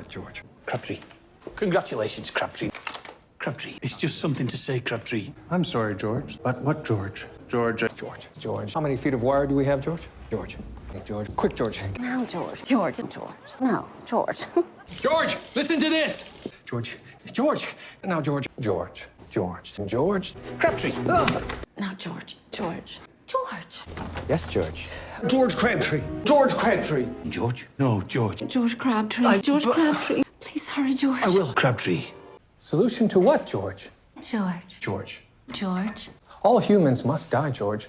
George. Crabtree. Congratulations, Crabtree. Crabtree. It's just something to say, Crabtree. I'm sorry, George. But what, George? George. George. How many feet of wire do we have, George? George. Hey, George. Quick, George. No, George. George. No, George. George, listen to this. George. George. Now, George. George. George. Crabtree. Now, George. George. Yes, George. George Crabtree. George Crabtree. George? No, George. George Crabtree. George Crabtree. Please hurry, George. I will. Crabtree. Solution to what, George? George. George. George. All humans must die, George.